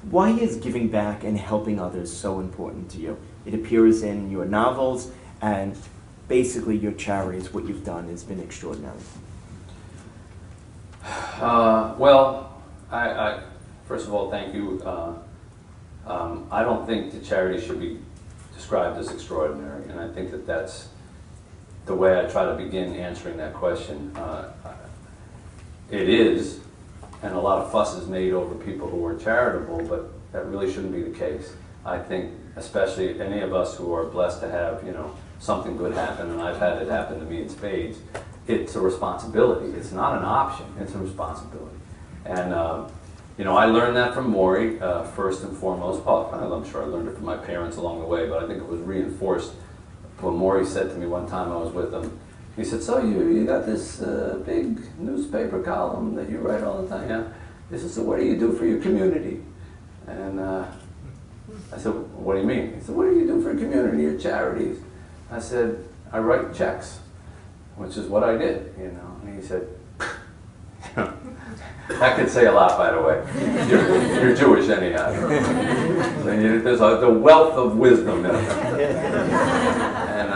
Why is giving back and helping others so important to you? It appears in your novels, and basically your charities, what you've done has been extraordinary. Well, first of all, thank you. I don't think the charity should be described as extraordinary, and I think that that's the way I try to begin answering that question. It is, and a lot of fuss is made over people who are charitable, but that really shouldn't be the case. I think, especially any of us who are blessed to have, something good happen, and I've had it happen to me in spades, it's a responsibility. It's not an option, it's a responsibility. And, I learned that from Maury, first and foremost. Well, I'm sure I learned it from my parents along the way, but I think it was reinforced when Maury said to me one time I was with him. He said, so you got this big newspaper column that you write all the time, yeah? He said, so what do you do for your community? And I said, what do you mean? He said, what do you do for your community, your charities? I said, I write checks, which is what I did, And he said, that could say a lot, by the way. You're Jewish anyhow. There's the wealth of wisdom in it. And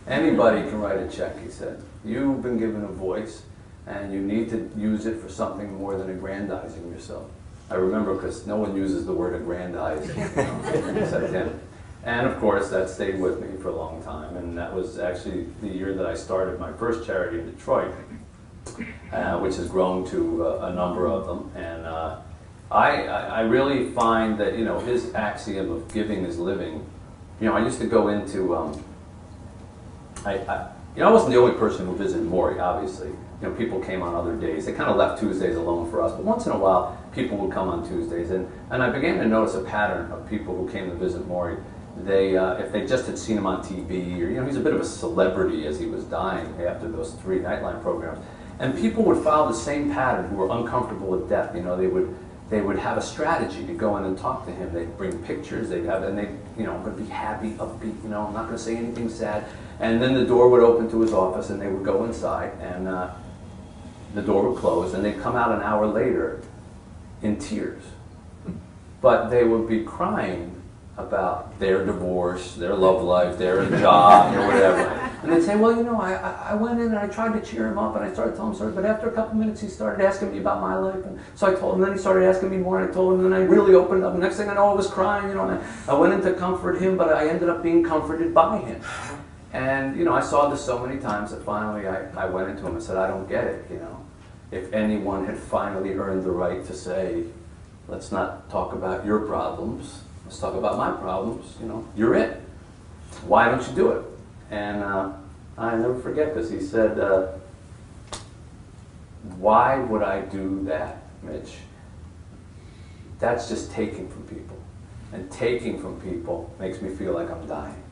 anybody can write a check, he said. You've been given a voice, and you need to use it for something more than aggrandizing yourself. I remember because no one uses the word aggrandize, except him. And of course, that stayed with me for a long time, and that was actually the year that I started my first charity in Detroit, which has grown to a number of them. And I really find that, his axiom of giving is living, I used to go into, I wasn't the only person who visited Maury, obviously. People came on other days. They kind of left Tuesdays alone for us, but once in a while, people would come on Tuesdays. And I began to notice a pattern of people who came to visit Maury. If they just had seen him on TV, or, he's a bit of a celebrity as he was dying after those 3 Nightline programs. And people would follow the same pattern who were uncomfortable with death. They would have a strategy to go in and talk to him. They'd bring pictures, and they'd, would be happy, upbeat, I'm not going to say anything sad. And then the door would open to his office, and they would go inside, and the door would close, and they'd come out an hour later in tears. But they would be crying about their divorce, their love life, their job, or whatever. And they'd say, well, I went in and I tried to cheer him up, and I started telling him stories, but after a couple minutes he started asking me about my life, and so I told him, and then he started asking me more, and I told him, and then I really opened up, and next thing I know I was crying, and I went in to comfort him, but I ended up being comforted by him. And, I saw this so many times that finally I went into him and said, I don't get it, If anyone had finally earned the right to say, let's not talk about your problems, let's talk about my problems, you're it. Why don't you do it? And I never forget this. He said, why would I do that, Mitch? That's just taking from people. And taking from people makes me feel like I'm dying.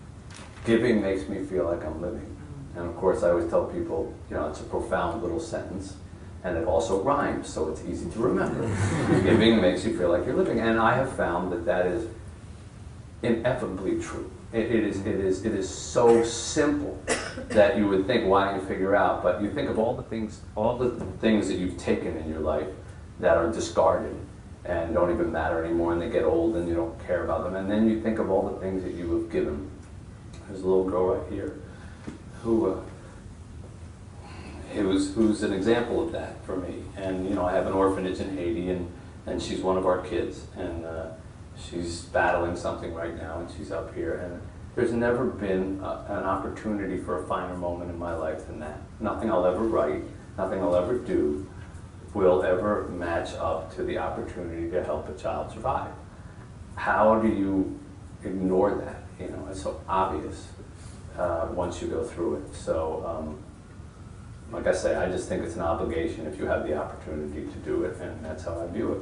Giving makes me feel like I'm living. And of course, I always tell people, it's a profound little sentence. And it also rhymes, so it's easy to remember. Giving makes you feel like you're living. And I have found that that is ineffably true. It is so simple that you would think, why don't you figure out? But you think of all the things that you've taken in your life that are discarded and don't even matter anymore, and they get old and you don't care about them. And then you think of all the things that you have given. There's a little girl right here who's an example of that for me. And I have an orphanage in Haiti, and she's one of our kids, and she's battling something right now, and she's up here. And there's never been an opportunity for a finer moment in my life than that. Nothing I'll ever write, nothing I'll ever do will ever match up to the opportunity to help a child survive. How do you ignore that? It's so obvious once you go through it. So, like I say, I just think it's an obligation if you have the opportunity to do it, and that's how I view it.